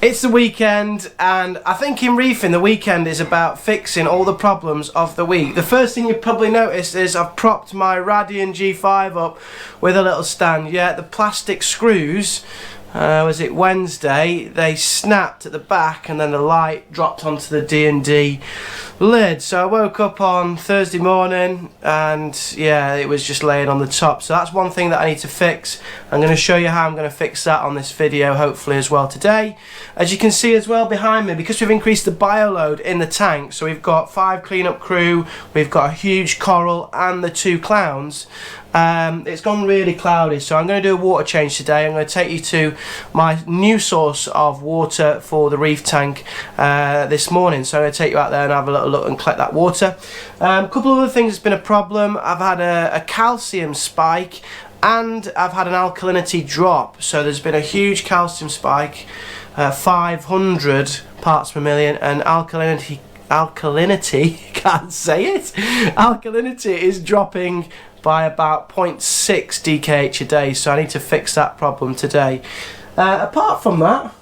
It's the weekend, and I think in reefing the weekend is about fixing all the problems of the week. The first thing you've probably noticed is I've propped my Radian G5 up with a little stand. Yeah, the plastic screws, was it Wednesday, they snapped at the back and then the light dropped onto the D&D lid. So I woke up on Thursday morning and yeah, it was just laying on the top. So that's one thing that I need to fix. I'm going to show you how I'm going to fix that on this video hopefully as well today. As you can see as well behind me, because we've increased the bioload in the tank, so we've got 5 cleanup crew, we've got a huge coral and the 2 clowns. It's gone really cloudy, so I'm going to do a water change today. I'm going to take you to my new source of water for the reef tank this morning. So I'm going to take you out there and have a little look and collect that water. A couple of other things that's been a problem. I've had a calcium spike and I've had an alkalinity drop. So there's been a huge calcium spike, 500 parts per million, and alkalinity, can't say it, alkalinity is dropping by about 0.6 DKH a day, so I need to fix that problem today. Apart from that,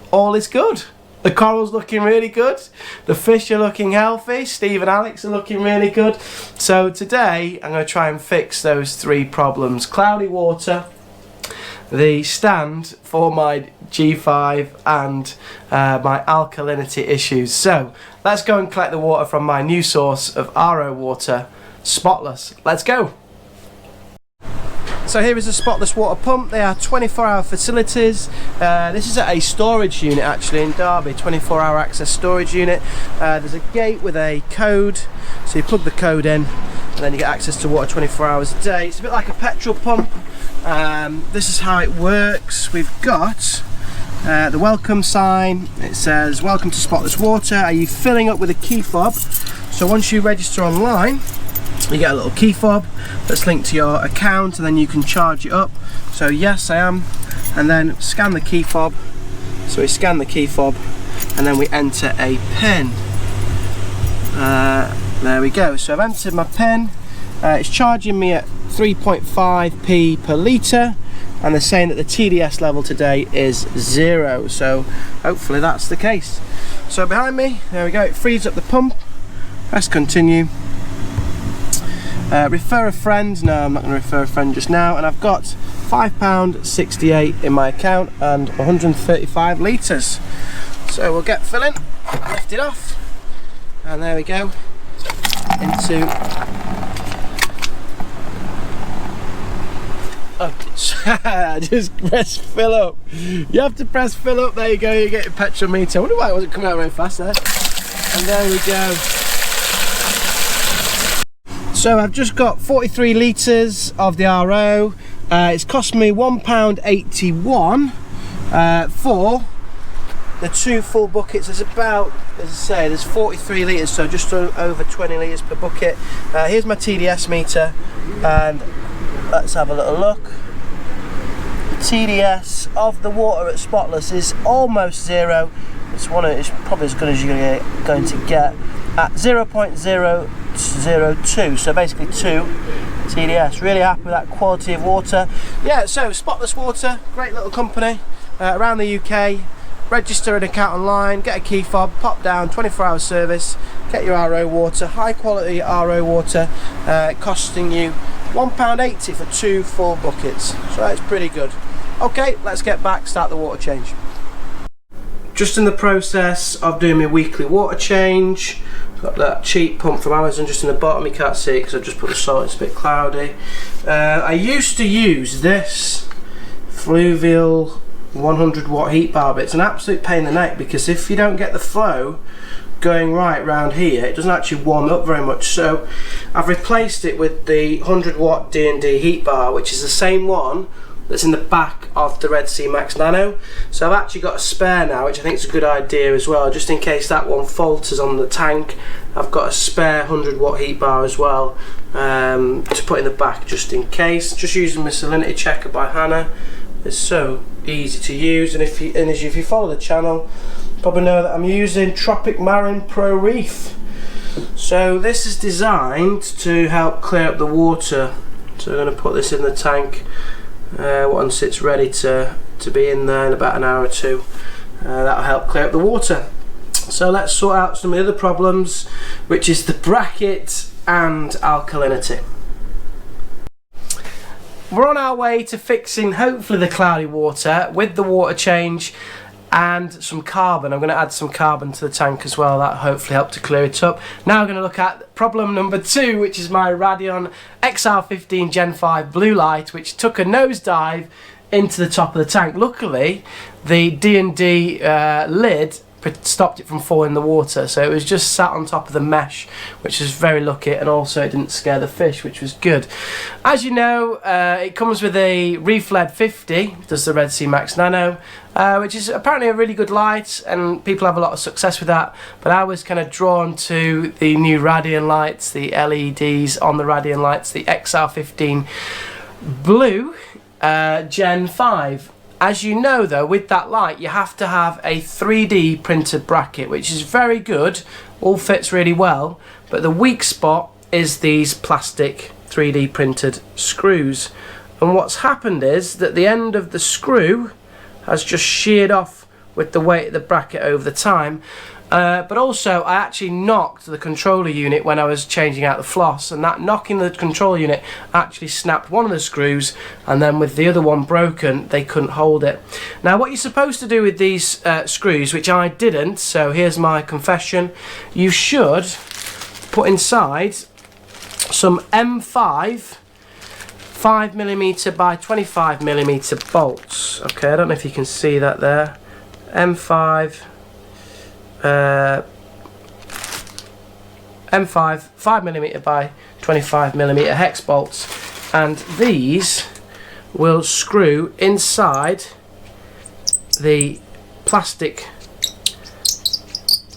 all is good. The coral's looking really good, the fish are looking healthy, Steve and Alex are looking really good. So today I'm going to try and fix those 3 problems: cloudy water, the stand for my G5, and my alkalinity issues. So let's go and collect the water from my new source of RO water, Spotless. Let's go. So here is a Spotless water pump. They are 24-hour facilities. This is at a storage unit actually in Derby, 24-hour access storage unit. There's a gate with a code, so you plug the code in and then you get access to water 24 hours a day. It's a bit like a petrol pump. This is how it works. We've got the welcome sign. It says, "Welcome to Spotless Water. Are you filling up with a key fob?" So once you register online, you get a little key fob that's linked to your account and then you can charge it up. So yes, I am. And then scan the key fob. So we scan the key fob and then we enter a PIN. There we go. So I've entered my PIN. It's charging me at 3.5p per litre, and they're saying that the TDS level today is 0, so hopefully that's the case. So behind me, there we go, it frees up the pump. Press continue. Refer a friend. No, I'm not going to refer a friend just now. And I've got £5.68 in my account and 135 litres. So we'll get filling, lift it off, and there we go, into just press fill up. You have to press fill up. There you go, you get your petrol meter. I wonder why it wasn't coming out very fast there. And there we go. So I've just got 43 litres of the RO. It's cost me £1.81 for the 2 full buckets. There's about, as I say, there's 43 litres, so just over 20 litres per bucket. Here's my TDS meter, and let's have a little look. The TDS of the water at Spotless is almost 0. It's probably as good as you're going to get at 0.002, so basically 2 TDS. Really happy with that quality of water. Yeah, so Spotless Water, great little company around the UK. Register an account online, get a key fob, pop down, 24-hour service, get your RO water, high quality RO water, costing you £1.80 for 2 full buckets. So that's pretty good. Okay, let's get back, start the water change. Just in the process of doing my weekly water change. Got that cheap pump from Amazon just in the bottom. You can't see it because I've just put the salt, it's a bit cloudy. I used to use this Fluvial 100 watt heat bar, but it's an absolute pain in the neck because if you don't get the flow going right round here, it doesn't actually warm up very much. So I've replaced it with the 100 watt D&D heat bar, which is the same one that's in the back of the Red Sea Max Nano. So I've actually got a spare now, which I think is a good idea as well, just in case that one falters on the tank. I've got a spare 100 watt heat bar as well to put in the back just in case. Just using my salinity checker by Hannah. It's so easy to use, and if you follow the channel, you probably know that I'm using Tropic Marine Pro Reef. So this is designed to help clear up the water. So we're going to put this in the tank once it's ready to be in there in about an hour or two. That'll help clear up the water. So let's sort out some of the other problems, which is the bracket and alkalinity. We're on our way to fixing hopefully the cloudy water with the water change and some carbon. I'm going to add some carbon to the tank as well. That hopefully help to clear it up. Now we're going to look at problem number 2, which is my Radion XR15 Gen 5 blue light, which took a nosedive into the top of the tank. Luckily the D&D lid stopped it from falling in the water, so it was just sat on top of the mesh, which is very lucky, and also it didn't scare the fish, which was good. As you know, it comes with a Reef LED 50, does the Red Sea Max Nano, which is apparently a really good light, and people have a lot of success with that, but I was kind of drawn to the new Radion lights, the LEDs on the Radion lights, the XR15 Blue Gen 5. As you know though, with that light you have to have a 3D printed bracket, which is very good, all fits really well, but the weak spot is these plastic 3D printed screws. And what's happened is that the end of the screw has just sheared off with the weight of the bracket over the time. But also I actually knocked the controller unit when I was changing out the floss, and that knocking the controller unit actually snapped one of the screws, and then with the other one broken they couldn't hold it. Now what you're supposed to do with these screws, which I didn't, so here's my confession, you should put inside some M5 5mm by 25mm bolts. Okay, I don't know if you can see that there. M5 5mm by 25mm hex bolts, and these will screw inside the plastic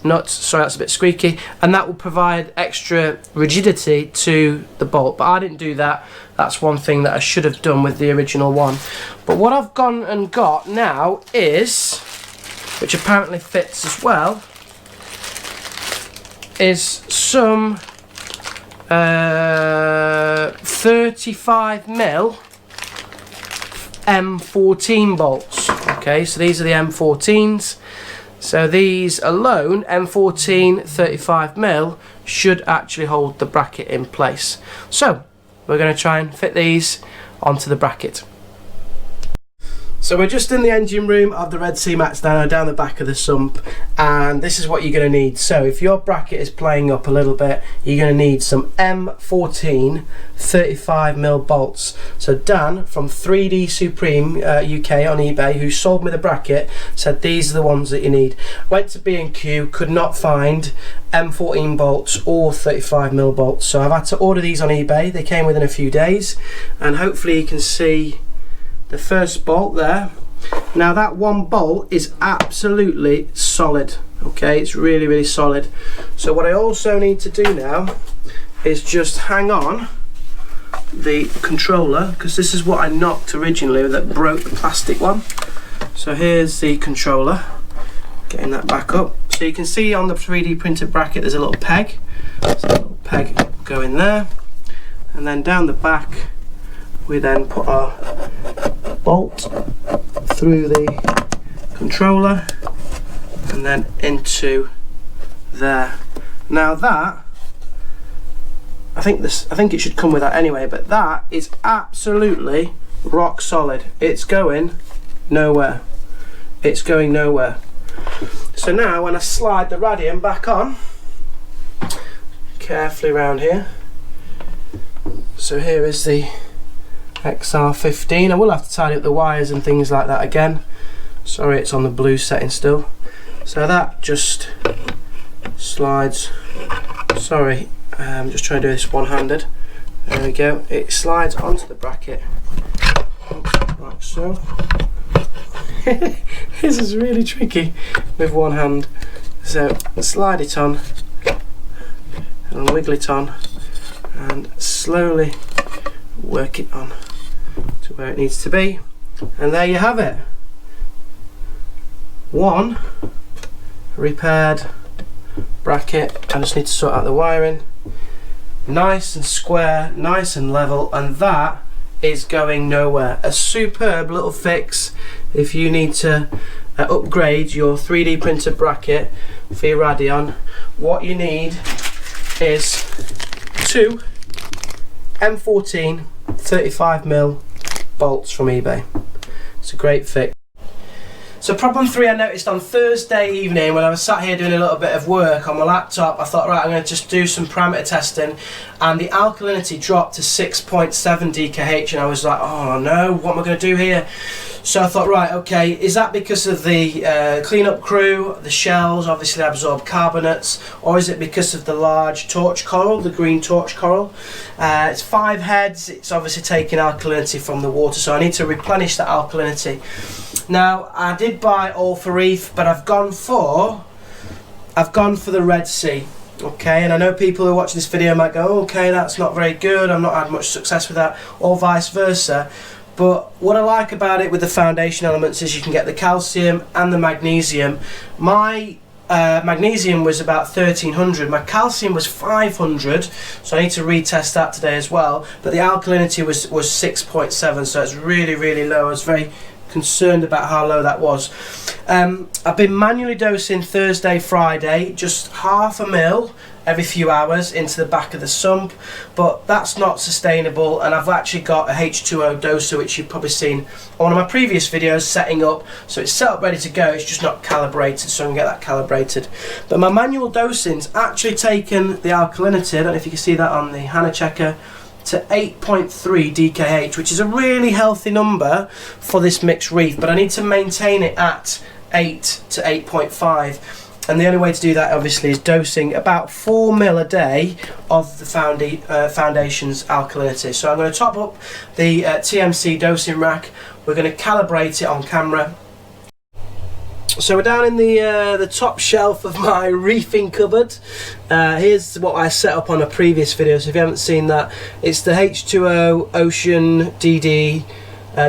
nuts. Sorry, that's a bit squeaky, and that will provide extra rigidity to the bolt, but I didn't do that. That's one thing that I should have done with the original one. But what I've gone and got now is, which apparently fits as well, is some 35mm M14 bolts. Okay, so these are the M14s. So these alone, M14 35mm, should actually hold the bracket in place. So we're going to try and fit these onto the bracket. So we're just in the engine room of the Red Sea Max Nano down the back of the sump, and this is what you're going to need. So if your bracket is playing up a little bit, you're going to need some M14 35mm bolts. So Dan from 3D Supreme UK on eBay, who sold me the bracket, said these are the ones that you need. Went to B&Q, could not find M14 bolts or 35mm bolts, so I've had to order these on eBay. They came within a few days, and hopefully you can see the first bolt there. Now that one bolt is absolutely solid. Okay, it's really, really solid. So what I also need to do now is just hang on the controller, because this is what I knocked originally that broke the plastic one. So here's the controller, getting that back up. So you can see on the 3D printed bracket there's a little peg. So a little peg going there, and then down the back we then put our bolt through the controller and then into there. Now that, I think it should come with that anyway, but that is absolutely rock solid. It's going nowhere. It's going nowhere. So now when I slide the Radion back on carefully around here, so here is the XR15. I will have to tidy up the wires and things like that again. Sorry, it's on the blue setting still. So that just slides. Sorry, I'm just trying to do this one-handed. There we go. It slides onto the bracket like so. This is really tricky with one hand. So slide it on and wiggle it on and slowly work it on to where it needs to be, and there you have it. One repaired bracket. I just need to sort out the wiring. Nice and square, nice and level, and that is going nowhere. A superb little fix if you need to upgrade your 3D printed bracket for your Radion, what you need is 2 M14 35mm bolts from eBay. It's a great fix. So problem 3 I noticed on Thursday evening when I was sat here doing a little bit of work on my laptop. I thought, right, I'm going to just do some parameter testing, and the alkalinity dropped to 6.7 DKH, and I was like, oh no, what am I going to do here? So I thought, right, okay, is that because of the cleanup crew, the shells obviously absorb carbonates, or is it because of the large torch coral, the green torch coral? It's 5 heads, it's obviously taking alkalinity from the water, so I need to replenish that alkalinity. Now, I did buy all for Reef, but I've gone for the Red Sea. Okay, and I know people who are watching this video might go, okay, that's not very good, I've not had much success with that, or vice versa. But what I like about it with the foundation elements is you can get the calcium and the magnesium. My magnesium was about 1300, my calcium was 500, so I need to retest that today as well. But the alkalinity was 6.7, so it's really, really low. I was very concerned about how low that was. I've been manually dosing Thursday, Friday, just 1/2 ml every few hours into the back of the sump, but that's not sustainable, and I've actually got a H2O doser, which you've probably seen on one of my previous videos, setting up. So it's set up ready to go, it's just not calibrated, so I can get that calibrated. But my manual dosing's actually taken the alkalinity, I don't know if you can see that on the Hannah checker, to 8.3 DKH, which is a really healthy number for this mixed reef, but I need to maintain it at 8 to 8.5. And the only way to do that obviously is dosing about 4 ml a day of the foundation's alkalinity. So I'm going to top up the TMC dosing rack. We're going to calibrate it on camera. So we're down in the top shelf of my reefing cupboard. Here's what I set up on a previous video, so if you haven't seen that, it's the H2O Ocean DD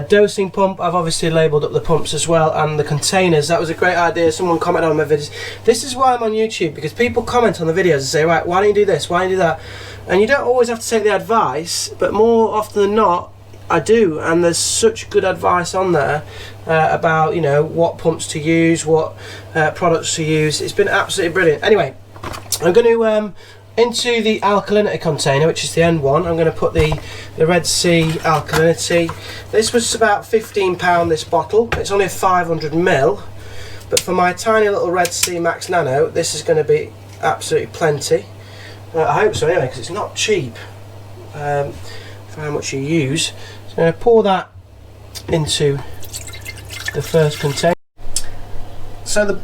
dosing pump. I've obviously labelled up the pumps as well, and the containers. That was a great idea. Someone commented on my videos. This is why I'm on YouTube, because people comment on the videos and say, right, why don't you do this, why don't you do that? And you don't always have to take the advice, but more often than not I do, and there's such good advice on there about, you know, what pumps to use, what products to use. It's been absolutely brilliant. Anyway, I'm going to into the alkalinity container, which is the end one, I'm going to put the Red Sea alkalinity. This was about £15, this bottle. It's only 500 ml, but for my tiny little Red Sea Max Nano, this is going to be absolutely plenty. I hope so anyway, because it's not cheap for how much you use. So I'm going to pour that into the first container. So the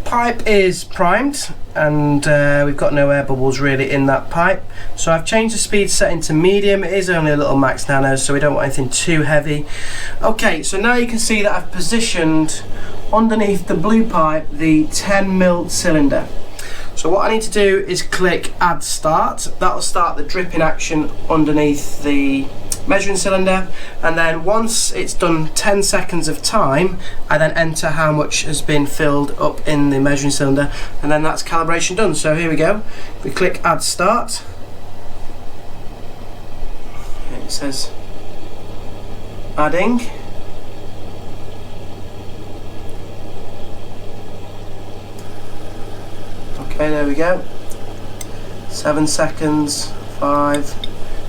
pipe is primed, and we've got no air bubbles really in that pipe, so I've changed the speed setting to medium. It is only a little Max Nano, so we don't want anything too heavy. Okay, so now you can see that I've positioned underneath the blue pipe the 10mm cylinder. So what I need to do is click add start. That'll start the dripping action underneath the measuring cylinder, and then once it's done 10 seconds of time, I then enter how much has been filled up in the measuring cylinder, and then that's calibration done. So here we go. If we click add start, it says adding. Okay, there we go. 7 seconds, 5.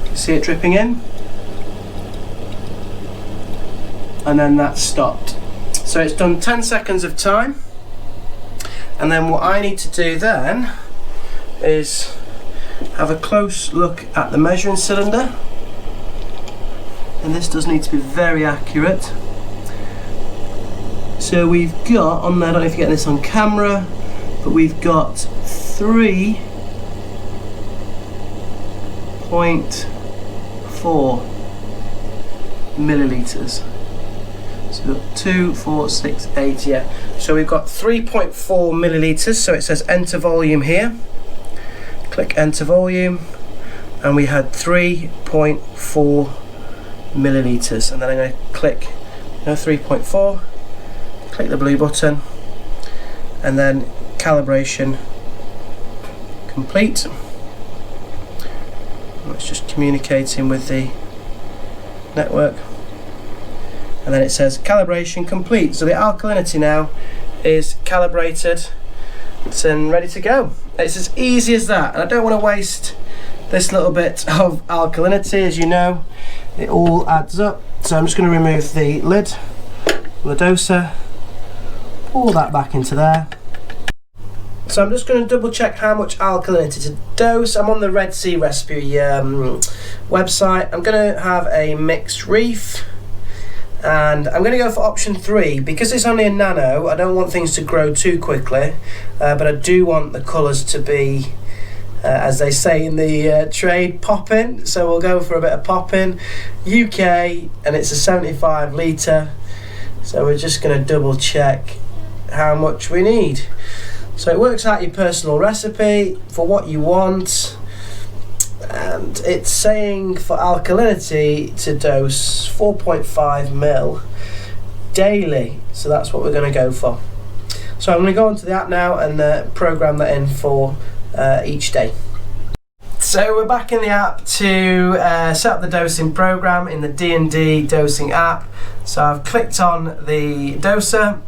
You see it dripping in? And then that's stopped. So it's done 10 seconds of time, and then what I need to do then is have a close look at the measuring cylinder, and this does need to be very accurate. So we've got on there, I don't know if you're getting this on camera, but we've got 3.4 millilitres. So 2, 4, 6, 8, yeah. So we've got 3.4 millilitres, so it says enter volume here. Click enter volume, and we had 3.4 millilitres. And then I'm going to click 3.4, click the blue button, and then calibration complete. It's just communicating with the network. and then it says calibration complete. So the alkalinity now is calibrated and ready to go. It's as easy as that, and I don't want to waste this little bit of alkalinity. As you know, it all adds up. So I'm just going to remove the lid, the doser, pull that back into there. So I'm just going to double check how much alkalinity to dose. I'm on the Red Sea recipe website. I'm going to have a mixed reef, and I'm going to go for option 3 because it's only a nano. I don't want things to grow too quickly, but I do want the colours to be, as they say in the trade, popping. So we'll go for a bit of popping. UK, and it's a 75 litre. So we're just going to double check how much we need. So it works out your personal recipe for what you want, and it's saying for alkalinity to dose 4.5 mil daily. So that's what we're going to go for. So I'm going to go onto the app now and program that in for each day. So we're back in the app to set up the dosing program in the D&D dosing app. So I've clicked on the doser.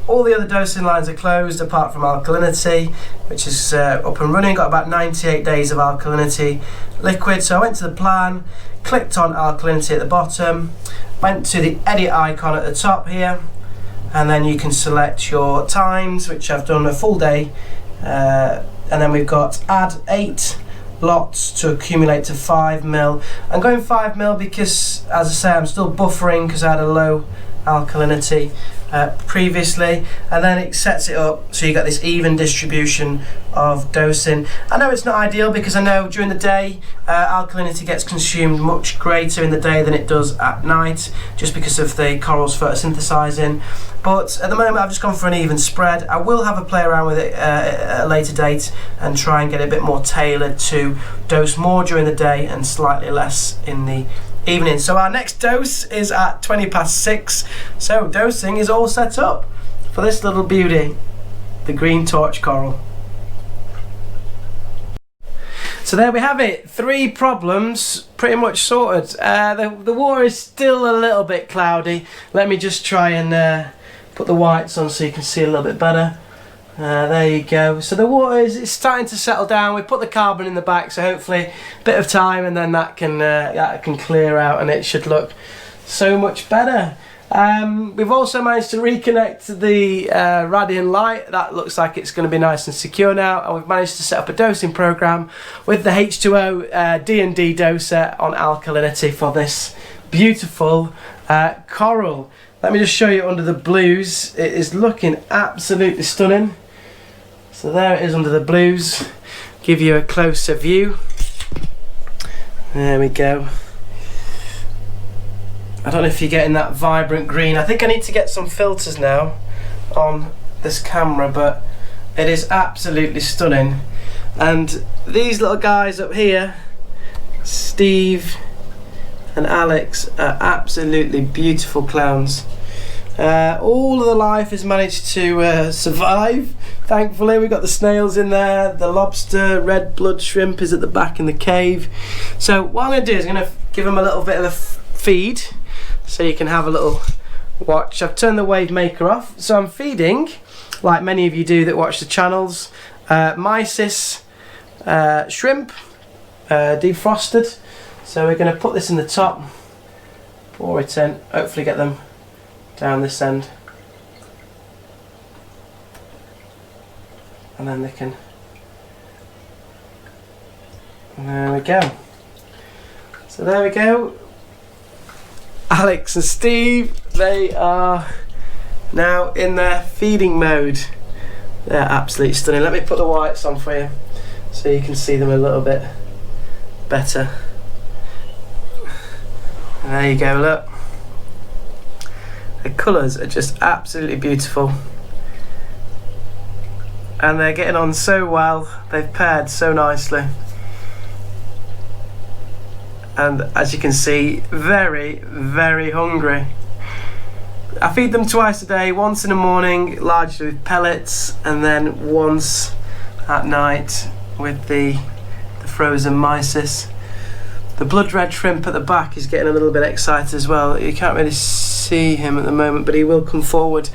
All the other dosing lines are closed apart from alkalinity, which is up and running. Got about 98 days of alkalinity liquid. So I went to the plan, clicked on alkalinity at the bottom, went to the edit icon at the top here, and then you can select your times, which I've done a full day, and then we've got add 8 lots to accumulate to 5 mil. I'm going 5 mil because, as I say, I'm still buffering because I had a low alkalinity previously, and then it sets it up so you got this even distribution of dosing. I know it's not ideal because I know during the day alkalinity gets consumed much greater in the day than it does at night, just because of the corals photosynthesizing, but at the moment I've just gone for an even spread. I will have a play around with it at a later date and try and get it a bit more tailored to dose more during the day and slightly less in the evening. So our next dose is at 6:20. So dosing is all set up for this little beauty, the green torch coral. So there we have it, 3 problems pretty much sorted. The water is still a little bit cloudy. Let me just try and put the whites on so you can see a little bit better. There you go. So the water is starting to settle down. We put the carbon in the back, so hopefully a bit of time and then that can clear out and it should look so much better. We've also managed to reconnect the Radian light. That looks like it's going to be nice and secure now, and we've managed to set up a dosing program with the H2O D&D doser on alkalinity for this beautiful coral. Let me just show you under the blues. It is looking absolutely stunning. So there it is under the blues. Give you a closer view. There we go. I don't know if you're getting that vibrant green. I think I need to get some filters now on this camera, but it is absolutely stunning. And these little guys up here, Steve and Alex, are absolutely beautiful clowns. All of the life has managed to survive. Thankfully, we've got the snails in there, the lobster, red blood shrimp is at the back in the cave. So what I'm going to do is I'm going to give them a little bit of a feed so you can have a little watch. I've turned the wave maker off, so I'm feeding, like many of you do that watch the channels, mysis shrimp, defrosted. So we're going to put this in the top, pour it in, hopefully get them down this end, and then they can, there we go. So there we go, Alex and Steve, they are now in their feeding mode. They're absolutely stunning. Let me put the whites on for you so you can see them a little bit better. And there you go, look. The colours are just absolutely beautiful, and they're getting on so well. They've paired so nicely, and as you can see, very, very hungry. I feed them twice a day, once in the morning largely with pellets, and then once at night with the frozen mysis. The blood red shrimp at the back is getting a little bit excited as well. You can't really see him at the moment, but he will come forward.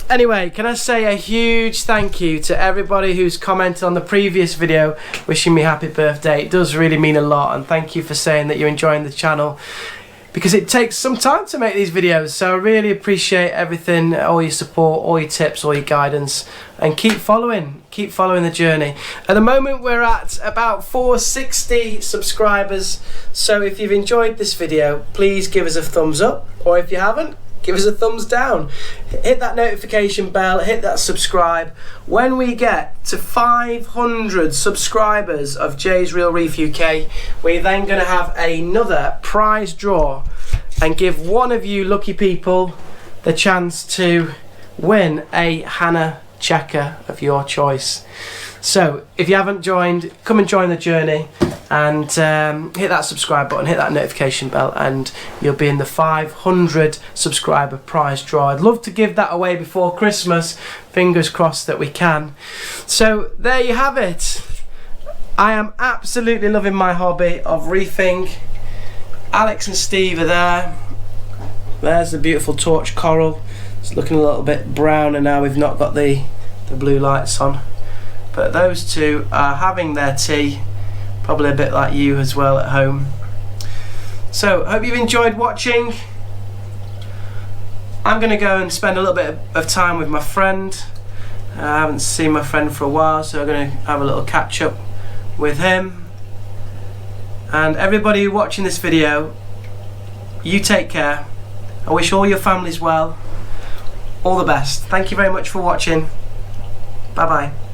Anyway, can I say a huge thank you to everybody who's commented on the previous video wishing me happy birthday. It does really mean a lot, and thank you for saying that you're enjoying the channel, because it takes some time to make these videos, so I really appreciate everything, all your support, all your tips, all your guidance, and keep following the journey. At the moment we're at about 460 subscribers, so if you've enjoyed this video, please give us a thumbs up, or if you haven't, give us a thumbs down. Hit that notification bell, hit that subscribe. When we get to 500 subscribers of Jay's Real Reef UK, we're then going to have another prize draw and give one of you lucky people the chance to win a Hannah checker of your choice. So if you haven't joined, come and join the journey, and hit that subscribe button, hit that notification bell, and you'll be in the 500 subscriber prize draw. I'd love to give that away before Christmas. Fingers crossed that we can. So there you have it. I am absolutely loving my hobby of reefing. Alex and Steve are there. There's the beautiful torch coral. It's looking a little bit browner now we've not got the blue lights on. But those two are having their tea, probably a bit like you as well at home. So hope you've enjoyed watching. I'm going to go and spend a little bit of time with my friend. I haven't seen my friend for a while, so I'm going to have a little catch up with him. And everybody watching this video, you take care. I wish all your families well. All the best. Thank you very much for watching. Bye bye.